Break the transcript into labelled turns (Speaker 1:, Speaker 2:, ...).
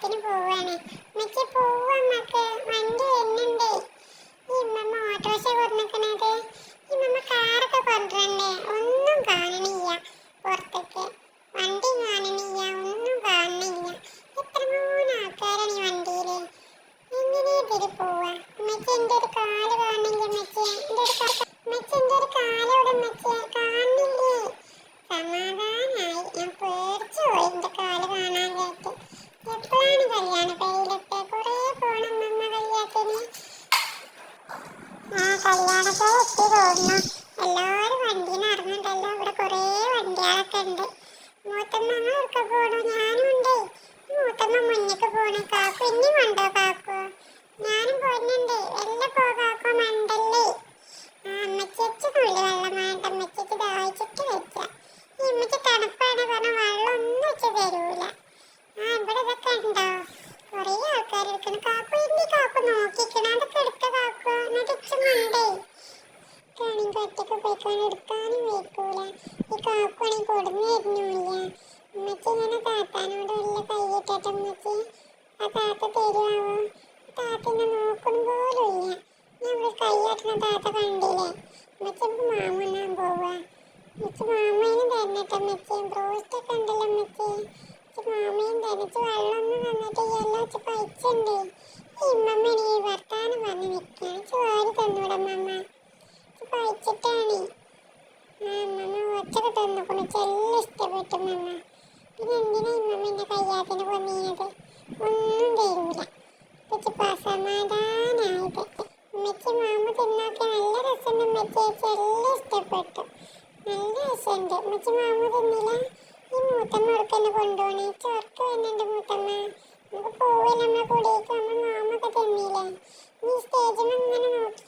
Speaker 1: കല്യാണത്തിന് പോവാണ്. ഉമ്മച്ചി പോവാ മക്ക, വണ്ടി വരുന്നുണ്ട്. ഈ ഉമ്മമ്മ ഓട്ടോറിക്ഷ കൊണ്ടുനിക്കണത്, ഈ ഉമ്മമ്മ കാറൊക്കെ കൊണ്ടുവരണ്ടേ? ഒന്നും കാണണില്ല പുറത്തേക്ക്, വണ്ടി കാണണില്ല, ഒന്നും കാണണില്ല. എത്രമൂന്ന് ആൾക്കാരാണ് ഈ വണ്ടിയില്. എങ്ങനെ ഇതില് പോവാ? ഉമ്മച്ചി എൻ്റെ ഒരു കാല് കാണണില്ല ഉമ്മച്ചി, ഉമ്മച്ചി എൻ്റെ ഒരു കാലോടെ ഉമ്മച്ചി കാണുന്നില്ലേ? സമാധാനായി, ഞാൻ പേടിച്ചു പോയി എൻ്റെ കാല് കാണാനായിട്ട്. എപ്പോഴാണ് കല്യാണ പേരിലിട്ട്? കുറേ പോണം ഉമ്മമ്മ കല്യാണത്തിന്. കല്യാണത്തെ എത്തി തോന്നുന്നു. എല്ലാവരും വണ്ടിയിൽ നിന്ന് ഇറങ്ങുന്നുണ്ടല്ലോ. ഇവിടെ കുറേ വണ്ടികളൊക്കെ ഉണ്ട്. മൂത്തമ്മ ഒക്കെ പോണു, ഞാനും ഉണ്ട്. മൂത്തമ്മ മുന്നിക്ക് പോണു. കാക്കു ഇനിയും ഉണ്ടോ കാക്കു? ഞാനും പോരുന്നുണ്ട്. എല്ലാം പോ കാക്കു, മണ്ടല്ലേ. അമ്മച്ചേച്ചിനുള്ളിൽ വെള്ളം വേണ്ട, അമ്മച്ചേച്ചി ദാഹിച്ചിട്ട് വെച്ച. ഈ അമ്മച്ചി തണുപ്പാണ് പറഞ്ഞ വെള്ളം ഒന്നും വെച്ച് തരൂല. ഇവിടെ ഇതൊക്കെ ഉണ്ടോ? കുറേ ആൾക്കാർ ഇരിക്കണം. കാക്കു ഇനി കാക്കു നോക്കിക്കണം, അതൊക്കെ എടുത്ത കാക്കു. എന്നിട്ട് ഇച്ചുമുണ്ടേ കാണെങ്കിൽ ഒറ്റക്ക് പോയിക്കാൻ എടുക്കാനും വെക്കൂല. ഈ കാക്കുവാണെങ്കിൽ കൊടുന്നു തരുന്നില്ല. ഉമ്മച്ചി ഇങ്ങനെ താത്താനോട് വലിയ കൈയിട്ടിട്ട് ഉമ്മച്ചി ആ താത്ത തരുവാവോ? താത്തന്നെ നോക്കണം പോലും ഇല്ല. ഞാൻ ഇവിടെ കൈയാട്ടുന്ന താത്ത കണ്ടില്ലേ? ഉമ്മച്ചി മാമുണ്ണാൻ പോവാ. ഉമ്മച്ചി മാമേനും തരണിട്ട് ഉമ്മച്ചി, ബ്രോസ്റ്റൊക്കെ ഉണ്ടല്ലോ ഉമ്മച്ചി. മാമയും തനിച്ച് വെള്ളമൊന്നും തന്നിട്ടില്ലല്ലോ. ഉച്ച പൈച്ചുണ്ട്. ഈ ഉമ്മമ്മ ഈ വർത്താനം പറഞ്ഞ് നിൽക്കുകയാണ്. ചോറ് തന്നൂടെ ഉമ്മമ്മ? കഴിച്ചിട്ടാണ് അമ്മമ്മ ഒച്ചക്ക് തന്നുകൊണ്ട് ചെല്ലാം ഇഷ്ടപ്പെട്ടു ഉമ്മമ്മ. പിന്നെ എന്തിനാ ഉമ്മമ്മ എന്നെ കയ്യാത്തിന് കൊന്നീനത്? ഒന്നും തരൂല. ഇപ്പൊ സമാധാനായത്. ഉമ്മച്ചി മാമ തിന്നൊക്കെ നല്ല രസമുണ്ട് ഉമ്മച്ചി, ചെല്ലാം ഇഷ്ടപ്പെട്ടു. നല്ല രസമുണ്ട് ഉമ്മച്ചി. മാമ തിന്നില്ല? ഈ മൂത്തമ്മ എടുക്കെന്നെ കൊണ്ടുപോണേ. ചോർക്ക് വരുന്നുണ്ട് മൂത്തമ്മ. നമുക്ക് പോവല്ലേ നമ്മളെ കൂടെയൊക്കെ? നമ്മൾ മാമൊക്കെ തിന്നില്ലേ? നീ സ്റ്റേജിൽ ഇങ്ങനെ നോക്കി